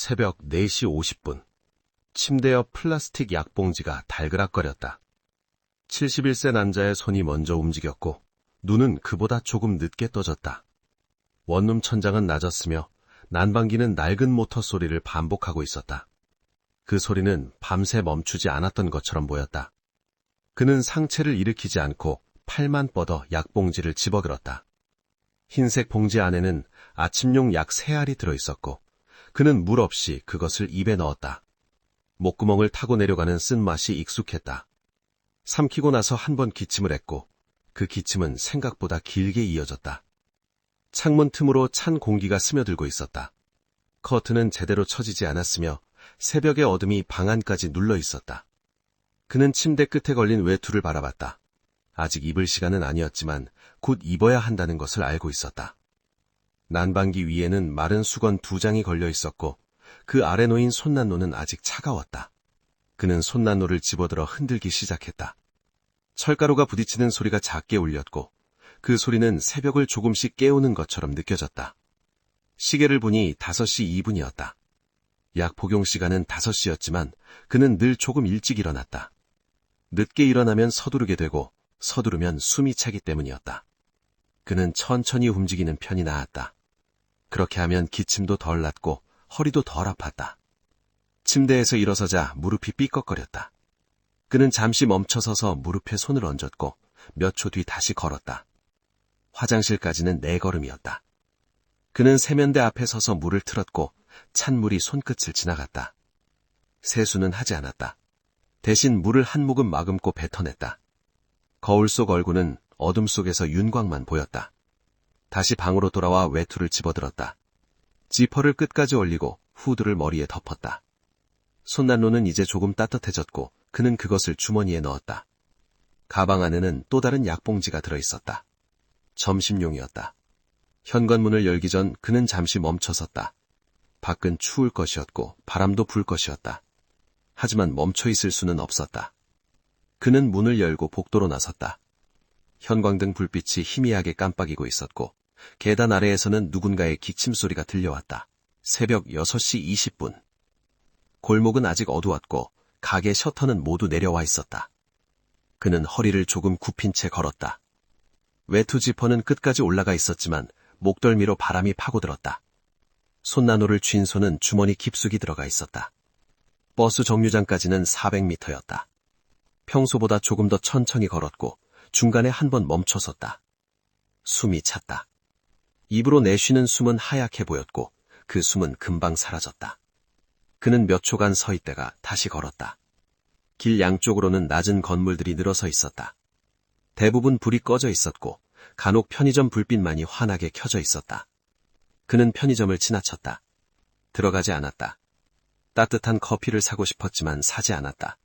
새벽 4시 50분. 침대 옆 플라스틱 약봉지가 달그락거렸다. 71세 남자의 손이 먼저 움직였고 눈은 그보다 조금 늦게 떠졌다. 원룸 천장은 낮았으며 난방기는 낡은 모터 소리를 반복하고 있었다. 그 소리는 밤새 멈추지 않았던 것처럼 보였다. 그는 상체를 일으키지 않고 팔만 뻗어 약봉지를 집어들었다. 흰색 봉지 안에는 아침용 약 3알이 들어있었고 그는 물 없이 그것을 입에 넣었다. 목구멍을 타고 내려가는 쓴맛이 익숙했다. 삼키고 나서 한 번 기침을 했고 그 기침은 생각보다 길게 이어졌다. 창문 틈으로 찬 공기가 스며들고 있었다. 커튼은 제대로 쳐지지 않았으며 새벽의 어둠이 방 안까지 눌러 있었다. 그는 침대 끝에 걸린 외투를 바라봤다. 아직 입을 시간은 아니었지만 곧 입어야 한다는 것을 알고 있었다. 난방기 위에는 마른 수건 2장이 걸려 있었고 그 아래 놓인 손난로는 아직 차가웠다. 그는 손난로를 집어들어 흔들기 시작했다. 철가루가 부딪히는 소리가 작게 울렸고 그 소리는 새벽을 조금씩 깨우는 것처럼 느껴졌다. 시계를 보니 5시 2분이었다. 약 복용 시간은 5시였지만 그는 늘 조금 일찍 일어났다. 늦게 일어나면 서두르게 되고 서두르면 숨이 차기 때문이었다. 그는 천천히 움직이는 편이 나았다. 그렇게 하면 기침도 덜 났고 허리도 덜 아팠다. 침대에서 일어서자 무릎이 삐걱거렸다. 그는 잠시 멈춰서서 무릎에 손을 얹었고 몇 초 뒤 다시 걸었다. 화장실까지는 4걸음이었다. 그는 세면대 앞에 서서 물을 틀었고 찬물이 손끝을 지나갔다. 세수는 하지 않았다. 대신 물을 한 모금 마금고 뱉어냈다. 거울 속 얼굴은 어둠 속에서 윤곽만 보였다. 다시 방으로 돌아와 외투를 집어들었다. 지퍼를 끝까지 올리고 후드를 머리에 덮었다. 손난로는 이제 조금 따뜻해졌고 그는 그것을 주머니에 넣었다. 가방 안에는 또 다른 약봉지가 들어있었다. 점심용이었다. 현관문을 열기 전 그는 잠시 멈춰섰다. 밖은 추울 것이었고 바람도 불 것이었다. 하지만 멈춰 있을 수는 없었다. 그는 문을 열고 복도로 나섰다. 현광등 불빛이 희미하게 깜빡이고 있었고 계단 아래에서는 누군가의 기침소리가 들려왔다. 새벽 6시 20분. 골목은 아직 어두웠고 가게 셔터는 모두 내려와 있었다. 그는 허리를 조금 굽힌 채 걸었다. 외투 지퍼는 끝까지 올라가 있었지만 목덜미로 바람이 파고들었다. 손난로를 쥔 손은 주머니 깊숙이 들어가 있었다. 버스 정류장까지는 400m였다. 평소보다 조금 더 천천히 걸었고 중간에 한 번 멈춰섰다. 숨이 찼다. 입으로 내쉬는 숨은 하얗게 보였고 그 숨은 금방 사라졌다. 그는 몇 초간 서 있다가 다시 걸었다. 길 양쪽으로는 낮은 건물들이 늘어서 있었다. 대부분 불이 꺼져 있었고 간혹 편의점 불빛만이 환하게 켜져 있었다. 그는 편의점을 지나쳤다. 들어가지 않았다. 따뜻한 커피를 사고 싶었지만 사지 않았다.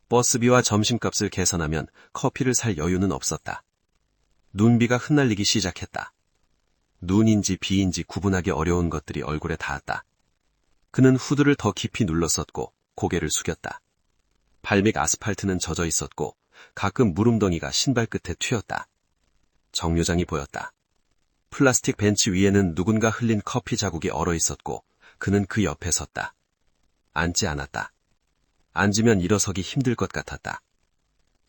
버스비와 점심값을 계산하면 커피를 살 여유는 없었다. 눈비가 흩날리기 시작했다. 눈인지 비인지 구분하기 어려운 것들이 얼굴에 닿았다. 그는 후드를 더 깊이 눌렀었고 고개를 숙였다. 발밑 아스팔트는 젖어 있었고 가끔 물웅덩이가 신발 끝에 튀었다. 정류장이 보였다. 플라스틱 벤치 위에는 누군가 흘린 커피 자국이 얼어 있었고 그는 그 옆에 섰다. 앉지 않았다. 앉으면 일어서기 힘들 것 같았다.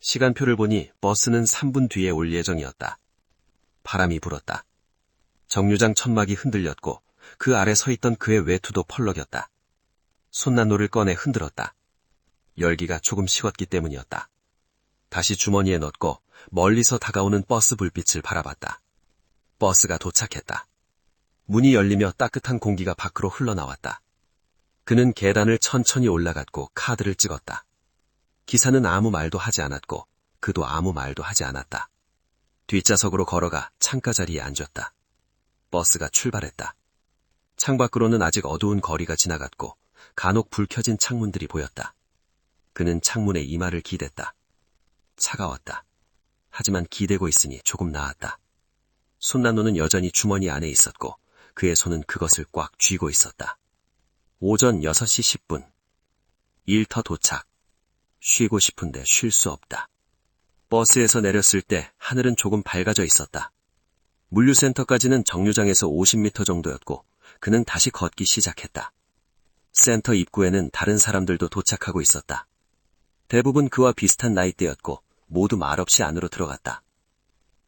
시간표를 보니 버스는 3분 뒤에 올 예정이었다. 바람이 불었다. 정류장 천막이 흔들렸고 그 아래 서 있던 그의 외투도 펄럭였다. 손난로를 꺼내 흔들었다. 열기가 조금 식었기 때문이었다. 다시 주머니에 넣고 멀리서 다가오는 버스 불빛을 바라봤다. 버스가 도착했다. 문이 열리며 따뜻한 공기가 밖으로 흘러나왔다. 그는 계단을 천천히 올라갔고 카드를 찍었다. 기사는 아무 말도 하지 않았고 그도 아무 말도 하지 않았다. 뒷좌석으로 걸어가 창가 자리에 앉았다. 버스가 출발했다. 창밖으로는 아직 어두운 거리가 지나갔고 간혹 불 켜진 창문들이 보였다. 그는 창문에 이마를 기댔다. 차가웠다. 하지만 기대고 있으니 조금 나았다. 손난로는 여전히 주머니 안에 있었고 그의 손은 그것을 꽉 쥐고 있었다. 오전 6시 10분. 일터 도착. 쉬고 싶은데 쉴 수 없다. 버스에서 내렸을 때 하늘은 조금 밝아져 있었다. 물류센터까지는 정류장에서 50m 정도였고 그는 다시 걷기 시작했다. 센터 입구에는 다른 사람들도 도착하고 있었다. 대부분 그와 비슷한 나이대였고 모두 말없이 안으로 들어갔다.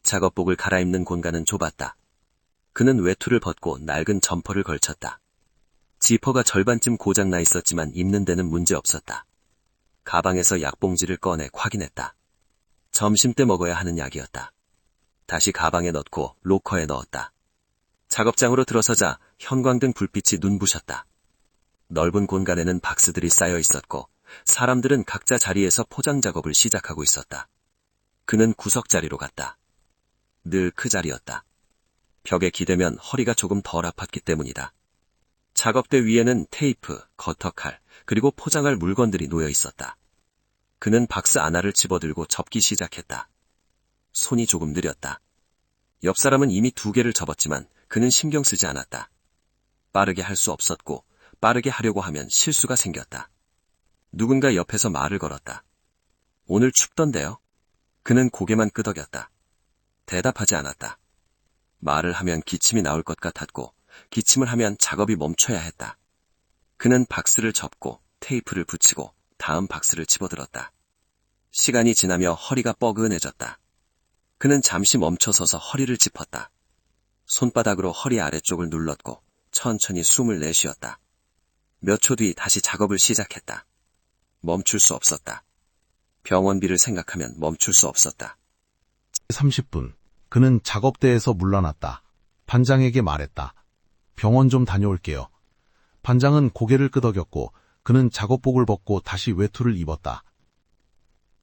작업복을 갈아입는 공간은 좁았다. 그는 외투를 벗고 낡은 점퍼를 걸쳤다. 지퍼가 절반쯤 고장나 있었지만 입는 데는 문제없었다. 가방에서 약봉지를 꺼내 확인했다. 점심때 먹어야 하는 약이었다. 다시 가방에 넣고 로커에 넣었다. 작업장으로 들어서자 형광등 불빛이 눈부셨다. 넓은 공간에는 박스들이 쌓여 있었고 사람들은 각자 자리에서 포장 작업을 시작하고 있었다. 그는 구석자리로 갔다. 늘 그 자리였다. 벽에 기대면 허리가 조금 덜 아팠기 때문이다. 작업대 위에는 테이프, 커터칼, 그리고 포장할 물건들이 놓여 있었다. 그는 박스 하나를 집어들고 접기 시작했다. 손이 조금 느렸다. 옆 사람은 이미 2개를 접었지만 그는 신경 쓰지 않았다. 빠르게 할 수 없었고 빠르게 하려고 하면 실수가 생겼다. 누군가 옆에서 말을 걸었다. 오늘 춥던데요? 그는 고개만 끄덕였다. 대답하지 않았다. 말을 하면 기침이 나올 것 같았고 기침을 하면 작업이 멈춰야 했다. 그는 박스를 접고 테이프를 붙이고 다음 박스를 집어들었다. 시간이 지나며 허리가 뻐근해졌다. 그는 잠시 멈춰서서 허리를 짚었다. 손바닥으로 허리 아래쪽을 눌렀고 천천히 숨을 내쉬었다. 몇 초 뒤 다시 작업을 시작했다. 멈출 수 없었다. 병원비를 생각하면 멈출 수 없었다. 30분. 그는 작업대에서 물러났다. 반장에게 말했다. 병원 좀 다녀올게요. 반장은 고개를 끄덕였고 그는 작업복을 벗고 다시 외투를 입었다.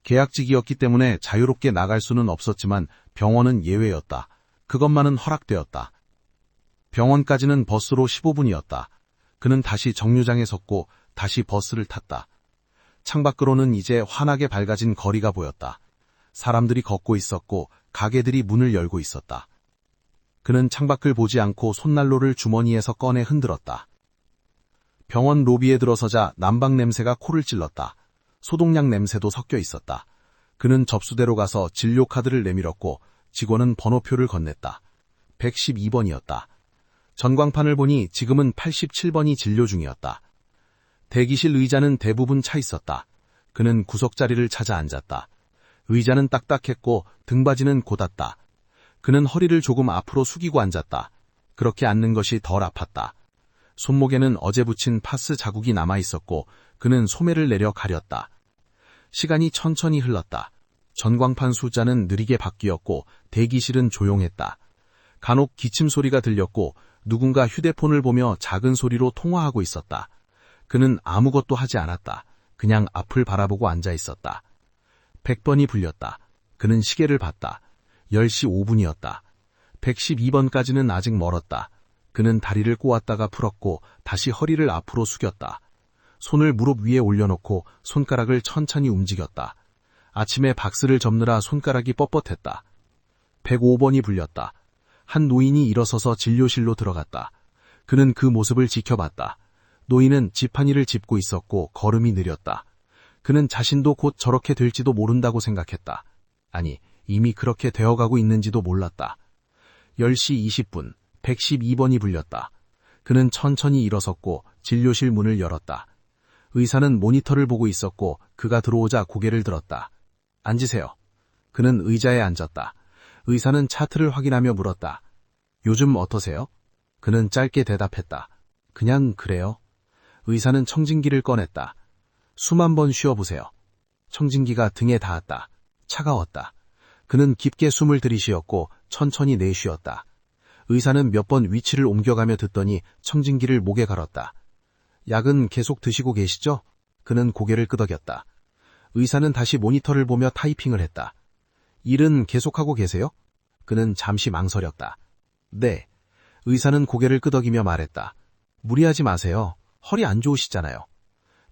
계약직이었기 때문에 자유롭게 나갈 수는 없었지만 병원은 예외였다. 그것만은 허락되었다. 병원까지는 버스로 15분이었다. 그는 다시 정류장에 섰고 다시 버스를 탔다. 창밖으로는 이제 환하게 밝아진 거리가 보였다. 사람들이 걷고 있었고 가게들이 문을 열고 있었다. 그는 창밖을 보지 않고 손난로를 주머니에서 꺼내 흔들었다. 병원 로비에 들어서자 난방 냄새가 코를 찔렀다. 소독약 냄새도 섞여 있었다. 그는 접수대로 가서 진료 카드를 내밀었고 직원은 번호표를 건넸다. 112번이었다. 전광판을 보니 지금은 87번이 진료 중이었다. 대기실 의자는 대부분 차 있었다. 그는 구석자리를 찾아 앉았다. 의자는 딱딱했고 등받이는 곧았다. 그는 허리를 조금 앞으로 숙이고 앉았다. 그렇게 앉는 것이 덜 아팠다. 손목에는 어제 붙인 파스 자국이 남아있었고 그는 소매를 내려 가렸다. 시간이 천천히 흘렀다. 전광판 숫자는 느리게 바뀌었고 대기실은 조용했다. 간혹 기침 소리가 들렸고 누군가 휴대폰을 보며 작은 소리로 통화하고 있었다. 그는 아무것도 하지 않았다. 그냥 앞을 바라보고 앉아 있었다. 100번이 불렸다. 그는 시계를 봤다. 10시 5분이었다. 112번까지는 아직 멀었다. 그는 다리를 꼬았다가 풀었고 다시 허리를 앞으로 숙였다. 손을 무릎 위에 올려놓고 손가락을 천천히 움직였다. 아침에 박스를 접느라 손가락이 뻣뻣했다. 105번이 불렸다. 한 노인이 일어서서 진료실로 들어갔다. 그는 그 모습을 지켜봤다. 노인은 지팡이를 짚고 있었고 걸음이 느렸다. 그는 자신도 곧 저렇게 될지도 모른다고 생각했다. 아니, 이미 그렇게 되어가고 있는지도 몰랐다. 10시 20분, 112번이 불렸다. 그는 천천히 일어섰고 진료실 문을 열었다. 의사는 모니터를 보고 있었고 그가 들어오자 고개를 들었다. 앉으세요. 그는 의자에 앉았다. 의사는 차트를 확인하며 물었다. 요즘 어떠세요? 그는 짧게 대답했다. 그냥 그래요. 의사는 청진기를 꺼냈다. 숨 한 번 쉬어보세요. 청진기가 등에 닿았다. 차가웠다. 그는 깊게 숨을 들이쉬었고 천천히 내쉬었다. 의사는 몇 번 위치를 옮겨가며 듣더니 청진기를 목에 걸었다. 약은 계속 드시고 계시죠? 그는 고개를 끄덕였다. 의사는 다시 모니터를 보며 타이핑을 했다. 일은 계속하고 계세요? 그는 잠시 망설였다. 네. 의사는 고개를 끄덕이며 말했다. 무리하지 마세요. 허리 안 좋으시잖아요.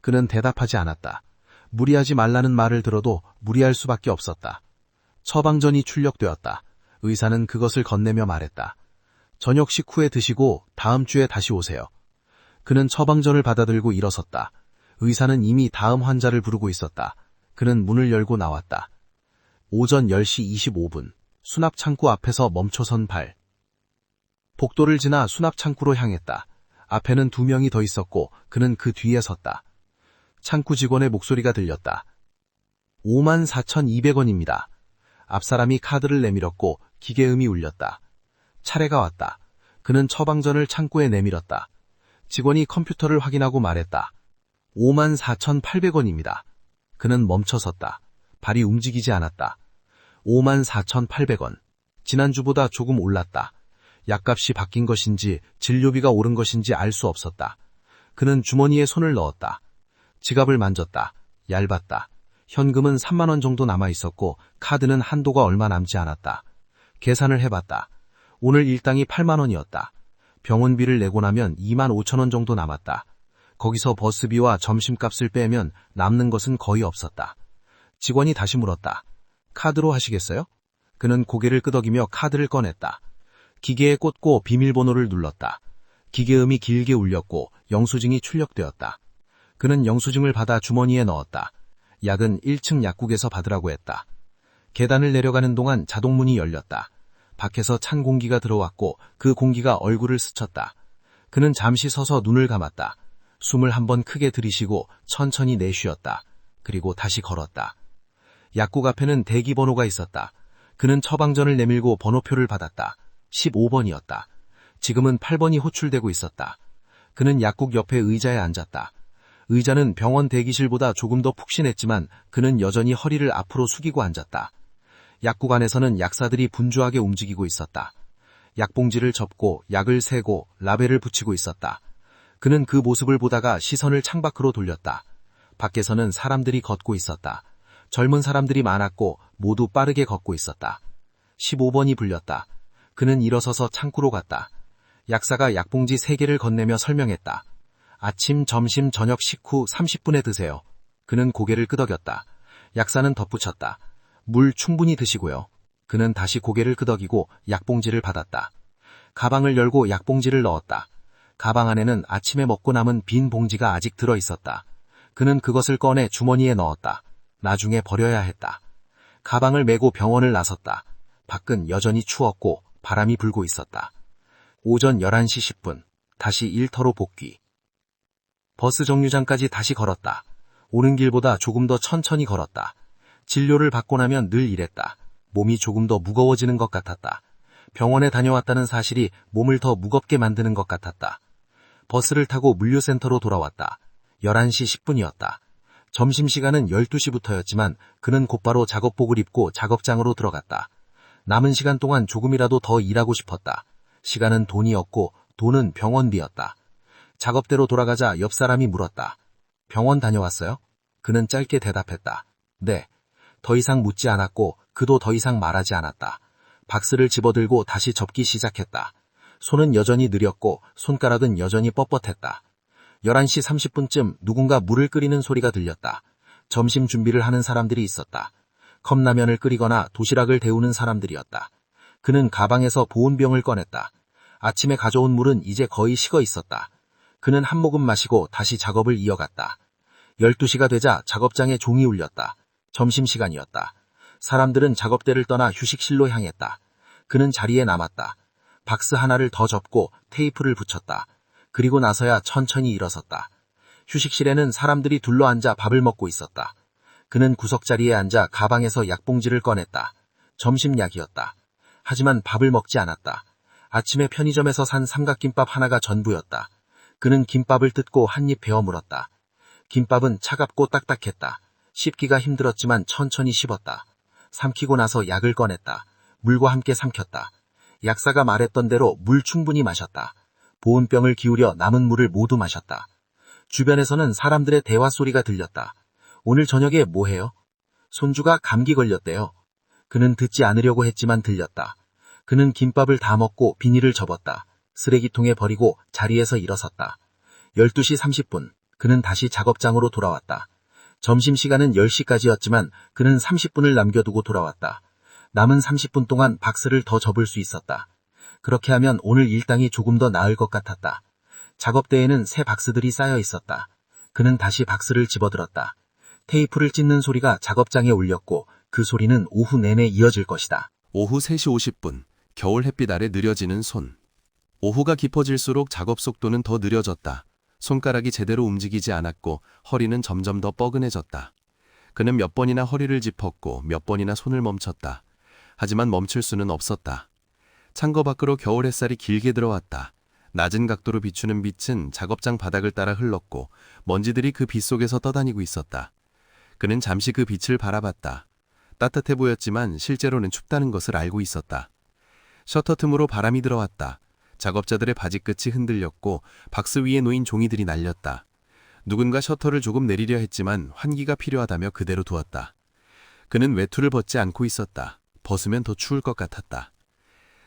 그는 대답하지 않았다. 무리하지 말라는 말을 들어도 무리할 수밖에 없었다. 처방전이 출력되었다. 의사는 그것을 건네며 말했다. 저녁 식후에 드시고 다음 주에 다시 오세요. 그는 처방전을 받아들고 일어섰다. 의사는 이미 다음 환자를 부르고 있었다. 그는 문을 열고 나왔다. 오전 10시 25분, 수납창고 앞에서 멈춰선 발. 복도를 지나 수납창고로 향했다. 앞에는 2명이 더 있었고 그는 그 뒤에 섰다. 창구 직원의 목소리가 들렸다. 54,200원입니다. 앞사람이 카드를 내밀었고 기계음이 울렸다. 차례가 왔다. 그는 처방전을 창구에 내밀었다. 직원이 컴퓨터를 확인하고 말했다. 54,800원입니다. 그는 멈춰섰다. 발이 움직이지 않았다. 54,800원. 지난주보다 조금 올랐다. 약값이 바뀐 것인지 진료비가 오른 것인지 알 수 없었다. 그는 주머니에 손을 넣었다. 지갑을 만졌다. 얇았다. 현금은 3만 원 정도 남아 있었고 카드는 한도가 얼마 남지 않았다. 계산을 해봤다. 오늘 일당이 8만 원이었다. 병원비를 내고 나면 2만 5천 원 정도 남았다. 거기서 버스비와 점심값을 빼면 남는 것은 거의 없었다. 직원이 다시 물었다. 카드로 하시겠어요? 그는 고개를 끄덕이며 카드를 꺼냈다. 기계에 꽂고 비밀번호를 눌렀다. 기계음이 길게 울렸고 영수증이 출력되었다. 그는 영수증을 받아 주머니에 넣었다. 약은 1층 약국에서 받으라고 했다. 계단을 내려가는 동안 자동문이 열렸다. 밖에서 찬 공기가 들어왔고 그 공기가 얼굴을 스쳤다. 그는 잠시 서서 눈을 감았다. 숨을 한번 크게 들이쉬고 천천히 내쉬었다. 그리고 다시 걸었다. 약국 앞에는 대기번호가 있었다. 그는 처방전을 내밀고 번호표를 받았다. 15번이었다. 지금은 8번이 호출되고 있었다. 그는 약국 옆에 의자에 앉았다. 의자는 병원 대기실보다 조금 더 푹신했지만 그는 여전히 허리를 앞으로 숙이고 앉았다. 약국 안에서는 약사들이 분주하게 움직이고 있었다. 약봉지를 접고 약을 세고 라벨을 붙이고 있었다. 그는 그 모습을 보다가 시선을 창밖으로 돌렸다. 밖에서는 사람들이 걷고 있었다. 젊은 사람들이 많았고 모두 빠르게 걷고 있었다. 15번이 불렸다. 그는 일어서서 창구로 갔다. 약사가 약봉지 3개를 건네며 설명했다. 아침, 점심, 저녁 식후 30분에 드세요. 그는 고개를 끄덕였다. 약사는 덧붙였다. 물 충분히 드시고요. 그는 다시 고개를 끄덕이고 약봉지를 받았다. 가방을 열고 약봉지를 넣었다. 가방 안에는 아침에 먹고 남은 빈 봉지가 아직 들어 있었다. 그는 그것을 꺼내 주머니에 넣었다. 나중에 버려야 했다. 가방을 메고 병원을 나섰다. 밖은 여전히 추웠고 바람이 불고 있었다. 오전 11시 10분, 다시 일터로 복귀. 버스 정류장까지 다시 걸었다. 오는 길보다 조금 더 천천히 걸었다. 진료를 받고 나면 늘 이랬다. 몸이 조금 더 무거워지는 것 같았다. 병원에 다녀왔다는 사실이 몸을 더 무겁게 만드는 것 같았다. 버스를 타고 물류센터로 돌아왔다. 11시 10분이었다. 점심시간은 12시부터였지만 그는 곧바로 작업복을 입고 작업장으로 들어갔다. 남은 시간 동안 조금이라도 더 일하고 싶었다. 시간은 돈이었고 돈은 병원비였다. 작업대로 돌아가자 옆 사람이 물었다. 병원 다녀왔어요? 그는 짧게 대답했다. 네. 더 이상 묻지 않았고 그도 더 이상 말하지 않았다. 박스를 집어들고 다시 접기 시작했다. 손은 여전히 느렸고 손가락은 여전히 뻣뻣했다. 11시 30분쯤 누군가 물을 끓이는 소리가 들렸다. 점심 준비를 하는 사람들이 있었다. 컵라면을 끓이거나 도시락을 데우는 사람들이었다. 그는 가방에서 보온병을 꺼냈다. 아침에 가져온 물은 이제 거의 식어 있었다. 그는 한 모금 마시고 다시 작업을 이어갔다. 12시가 되자 작업장에 종이 울렸다. 점심시간이었다. 사람들은 작업대를 떠나 휴식실로 향했다. 그는 자리에 남았다. 박스 하나를 더 접고 테이프를 붙였다. 그리고 나서야 천천히 일어섰다. 휴식실에는 사람들이 둘러앉아 밥을 먹고 있었다. 그는 구석자리에 앉아 가방에서 약봉지를 꺼냈다. 점심약이었다. 하지만 밥을 먹지 않았다. 아침에 편의점에서 산 삼각김밥 하나가 전부였다. 그는 김밥을 뜯고 한 입 베어 물었다. 김밥은 차갑고 딱딱했다. 씹기가 힘들었지만 천천히 씹었다. 삼키고 나서 약을 꺼냈다. 물과 함께 삼켰다. 약사가 말했던 대로 물 충분히 마셨다. 보온병을 기울여 남은 물을 모두 마셨다. 주변에서는 사람들의 대화 소리가 들렸다. 오늘 저녁에 뭐 해요? 손주가 감기 걸렸대요. 그는 듣지 않으려고 했지만 들렸다. 그는 김밥을 다 먹고 비닐을 접었다. 쓰레기통에 버리고 자리에서 일어섰다. 12시 30분, 그는 다시 작업장으로 돌아왔다. 점심시간은 10시까지였지만 그는 30분을 남겨두고 돌아왔다. 남은 30분 동안 박스를 더 접을 수 있었다. 그렇게 하면 오늘 일당이 조금 더 나을 것 같았다. 작업대에는 새 박스들이 쌓여 있었다. 그는 다시 박스를 집어들었다. 테이프를 찢는 소리가 작업장에 울렸고 그 소리는 오후 내내 이어질 것이다. 오후 3시 50분, 겨울 햇빛 아래 느려지는 손. 오후가 깊어질수록 작업 속도는 더 느려졌다. 손가락이 제대로 움직이지 않았고 허리는 점점 더 뻐근해졌다. 그는 몇 번이나 허리를 짚었고 몇 번이나 손을 멈췄다. 하지만 멈출 수는 없었다. 창고 밖으로 겨울 햇살이 길게 들어왔다. 낮은 각도로 비추는 빛은 작업장 바닥을 따라 흘렀고 먼지들이 그 빛 속에서 떠다니고 있었다. 그는 잠시 그 빛을 바라봤다. 따뜻해 보였지만 실제로는 춥다는 것을 알고 있었다. 셔터 틈으로 바람이 들어왔다. 작업자들의 바지끝이 흔들렸고 박스 위에 놓인 종이들이 날렸다. 누군가 셔터를 조금 내리려 했지만 환기가 필요하다며 그대로 두었다. 그는 외투를 벗지 않고 있었다. 벗으면 더 추울 것 같았다.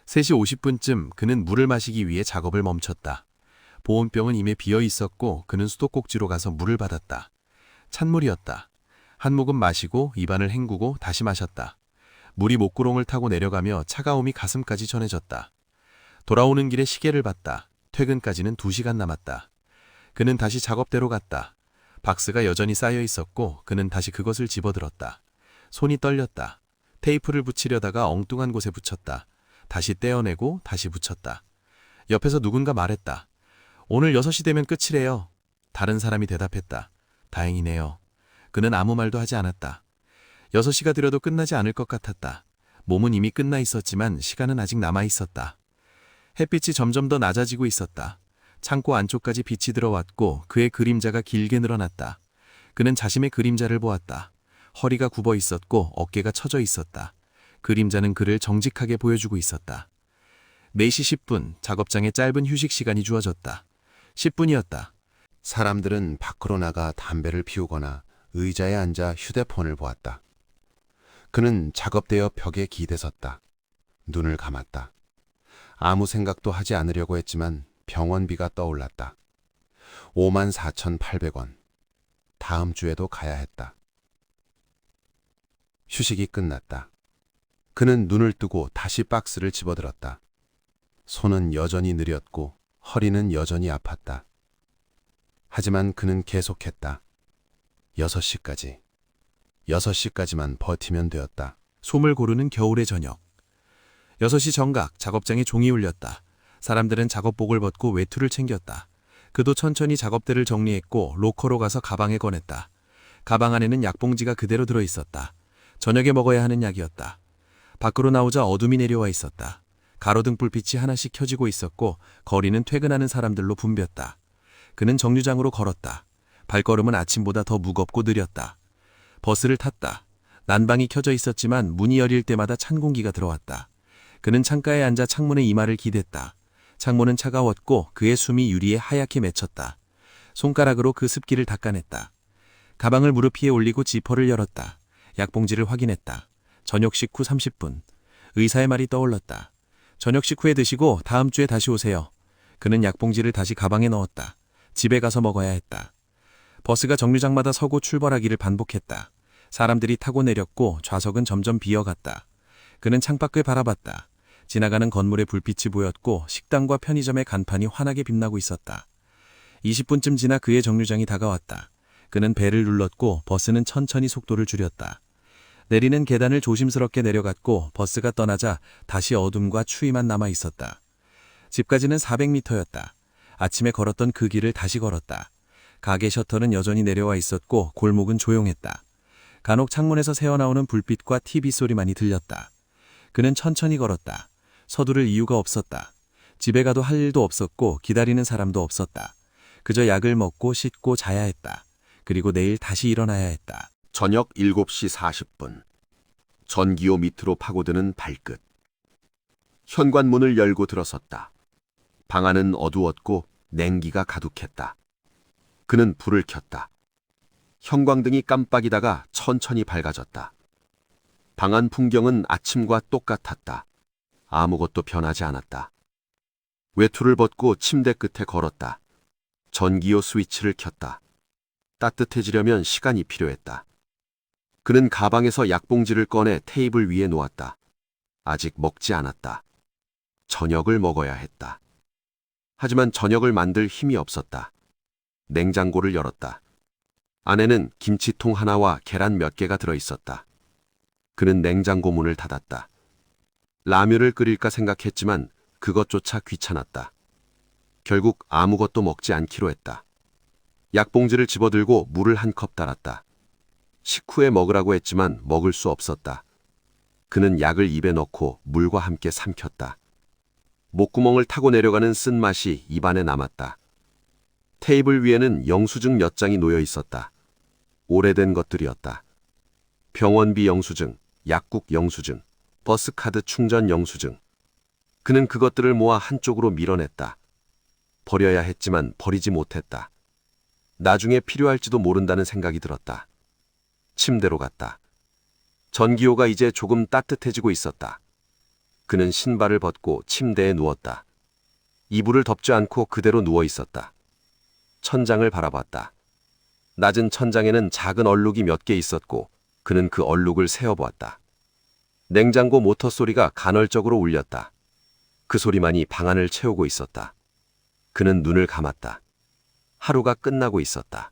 3시 50분쯤 그는 물을 마시기 위해 작업을 멈췄다. 보온병은 이미 비어 있었고 그는 수도꼭지로 가서 물을 받았다. 찬물이었다. 한 모금 마시고 입안을 헹구고 다시 마셨다. 물이 목구렁을 타고 내려가며 차가움이 가슴까지 전해졌다. 돌아오는 길에 시계를 봤다. 퇴근까지는 2시간 남았다. 그는 다시 작업대로 갔다. 박스가 여전히 쌓여 있었고 그는 다시 그것을 집어들었다. 손이 떨렸다. 테이프를 붙이려다가 엉뚱한 곳에 붙였다. 다시 떼어내고 다시 붙였다. 옆에서 누군가 말했다. 오늘 6시 되면 끝이래요. 다른 사람이 대답했다. 다행이네요. 그는 아무 말도 하지 않았다. 6시가 되려도 끝나지 않을 것 같았다. 몸은 이미 끝나 있었지만 시간은 아직 남아 있었다. 햇빛이 점점 더 낮아지고 있었다. 창고 안쪽까지 빛이 들어왔고 그의 그림자가 길게 늘어났다. 그는 자신의 그림자를 보았다. 허리가 굽어 있었고 어깨가 처져 있었다. 그림자는 그를 정직하게 보여주고 있었다. 4시 10분, 작업장에 짧은 휴식 시간이 주어졌다. 10분이었다. 사람들은 밖으로 나가 담배를 피우거나 의자에 앉아 휴대폰을 보았다. 그는 작업대여 벽에 기대섰다. 눈을 감았다. 아무 생각도 하지 않으려고 했지만 병원비가 떠올랐다. 54,800원. 다음 주에도 가야 했다. 휴식이 끝났다. 그는 눈을 뜨고 다시 박스를 집어들었다. 손은 여전히 느렸고 허리는 여전히 아팠다. 하지만 그는 계속했다. 6시까지. 6시까지만 버티면 되었다. 솜을 고르는 겨울의 저녁. 6시 정각, 작업장에 종이 울렸다. 사람들은 작업복을 벗고 외투를 챙겼다. 그도 천천히 작업대를 정리했고 로커로 가서 가방에 꺼냈다. 가방 안에는 약봉지가 그대로 들어있었다. 저녁에 먹어야 하는 약이었다. 밖으로 나오자 어둠이 내려와 있었다. 가로등 불빛이 하나씩 켜지고 있었고 거리는 퇴근하는 사람들로 붐볐다. 그는 정류장으로 걸었다. 발걸음은 아침보다 더 무겁고 느렸다. 버스를 탔다. 난방이 켜져 있었지만 문이 열릴 때마다 찬 공기가 들어왔다. 그는 창가에 앉아 창문에 이마를 기댔다. 창문은 차가웠고 그의 숨이 유리에 하얗게 맺혔다. 손가락으로 그 습기를 닦아냈다. 가방을 무릎 위에 올리고 지퍼를 열었다. 약봉지를 확인했다. 저녁 식후 30분. 의사의 말이 떠올랐다. 저녁 식후에 드시고 다음 주에 다시 오세요. 그는 약봉지를 다시 가방에 넣었다. 집에 가서 먹어야 했다. 버스가 정류장마다 서고 출발하기를 반복했다. 사람들이 타고 내렸고 좌석은 점점 비어갔다. 그는 창밖을 바라봤다. 지나가는 건물의 불빛이 보였고 식당과 편의점의 간판이 환하게 빛나고 있었다. 20분쯤 지나 그의 정류장이 다가왔다. 그는 벨을 눌렀고 버스는 천천히 속도를 줄였다. 내리는 계단을 조심스럽게 내려갔고 버스가 떠나자 다시 어둠과 추위만 남아 있었다. 집까지는 400m였다. 아침에 걸었던 그 길을 다시 걸었다. 가게 셔터는 여전히 내려와 있었고 골목은 조용했다. 간혹 창문에서 새어나오는 불빛과 TV 소리만이 들렸다. 그는 천천히 걸었다. 서두를 이유가 없었다. 집에 가도 할 일도 없었고 기다리는 사람도 없었다. 그저 약을 먹고 씻고 자야 했다. 그리고 내일 다시 일어나야 했다. 저녁 7시 40분. 전기요 밑으로 파고드는 발끝. 현관문을 열고 들어섰다. 방 안은 어두웠고 냉기가 가득했다. 그는 불을 켰다. 형광등이 깜빡이다가 천천히 밝아졌다. 방 안 풍경은 아침과 똑같았다. 아무것도 변하지 않았다. 외투를 벗고 침대 끝에 걸었다. 전기요 스위치를 켰다. 따뜻해지려면 시간이 필요했다. 그는 가방에서 약봉지를 꺼내 테이블 위에 놓았다. 아직 먹지 않았다. 저녁을 먹어야 했다. 하지만 저녁을 만들 힘이 없었다. 냉장고를 열었다. 안에는 김치통 하나와 계란 몇 개가 들어있었다. 그는 냉장고 문을 닫았다. 라면을 끓일까 생각했지만 그것조차 귀찮았다. 결국 아무것도 먹지 않기로 했다. 약봉지를 집어들고 물을 한 컵 따랐다. 식후에 먹으라고 했지만 먹을 수 없었다. 그는 약을 입에 넣고 물과 함께 삼켰다. 목구멍을 타고 내려가는 쓴맛이 입안에 남았다. 테이블 위에는 영수증 몇 장이 놓여 있었다. 오래된 것들이었다. 병원비 영수증, 약국 영수증, 버스카드 충전 영수증. 그는 그것들을 모아 한쪽으로 밀어냈다. 버려야 했지만 버리지 못했다. 나중에 필요할지도 모른다는 생각이 들었다. 침대로 갔다. 전기요가 이제 조금 따뜻해지고 있었다. 그는 신발을 벗고 침대에 누웠다. 이불을 덮지 않고 그대로 누워 있었다. 천장을 바라봤다. 낮은 천장에는 작은 얼룩이 몇 개 있었고 그는 그 얼룩을 세어보았다. 냉장고 모터 소리가 간헐적으로 울렸다. 그 소리만이 방안을 채우고 있었다. 그는 눈을 감았다. 하루가 끝나고 있었다.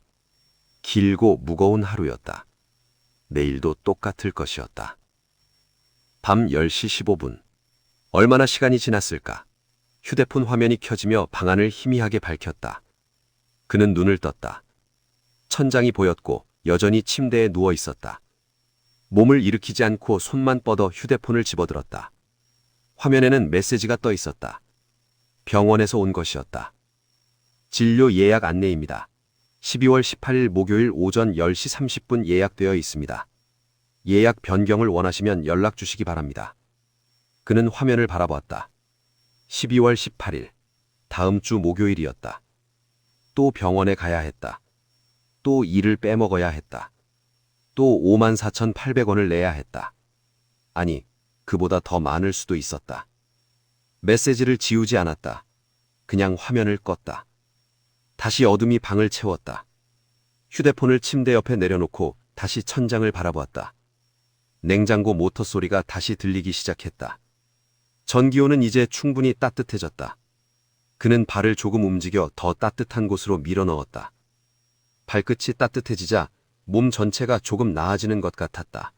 길고 무거운 하루였다. 내일도 똑같을 것이었다. 밤 10시 15분. 얼마나 시간이 지났을까? 휴대폰 화면이 켜지며 방안을 희미하게 밝혔다. 그는 눈을 떴다. 천장이 보였고 여전히 침대에 누워 있었다. 몸을 일으키지 않고 손만 뻗어 휴대폰을 집어들었다. 화면에는 메시지가 떠 있었다. 병원에서 온 것이었다. 진료 예약 안내입니다. 12월 18일 목요일 오전 10시 30분 예약되어 있습니다. 예약 변경을 원하시면 연락 주시기 바랍니다. 그는 화면을 바라보았다. 12월 18일, 다음 주 목요일이었다. 또 병원에 가야 했다. 또 일을 빼먹어야 했다. 또 54,800원을 내야 했다. 아니, 그보다 더 많을 수도 있었다. 메시지를 지우지 않았다. 그냥 화면을 껐다. 다시 어둠이 방을 채웠다. 휴대폰을 침대 옆에 내려놓고 다시 천장을 바라보았다. 냉장고 모터 소리가 다시 들리기 시작했다. 전기요는 이제 충분히 따뜻해졌다. 그는 발을 조금 움직여 더 따뜻한 곳으로 밀어 넣었다. 발끝이 따뜻해지자 몸 전체가 조금 나아지는 것 같았다.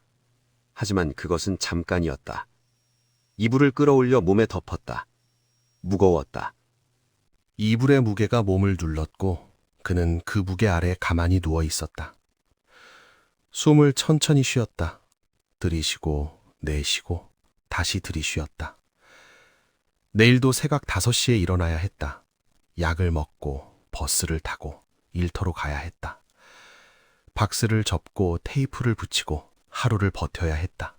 하지만 그것은 잠깐이었다. 이불을 끌어올려 몸에 덮었다. 무거웠다. 이불의 무게가 몸을 눌렀고 그는 그 무게 아래 가만히 누워 있었다. 숨을 천천히 쉬었다. 들이쉬고 내쉬고 다시 들이쉬었다. 내일도 새각 5시에 일어나야 했다. 약을 먹고 버스를 타고 일터로 가야 했다. 박스를 접고 테이프를 붙이고 하루를 버텨야 했다.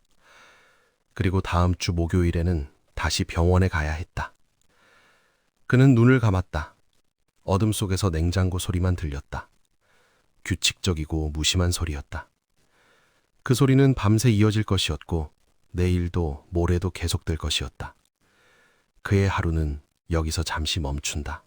그리고 다음 주 목요일에는 다시 병원에 가야 했다. 그는 눈을 감았다. 어둠 속에서 냉장고 소리만 들렸다. 규칙적이고 무심한 소리였다. 그 소리는 밤새 이어질 것이었고 내일도 모레도 계속될 것이었다. 그의 하루는 여기서 잠시 멈춘다.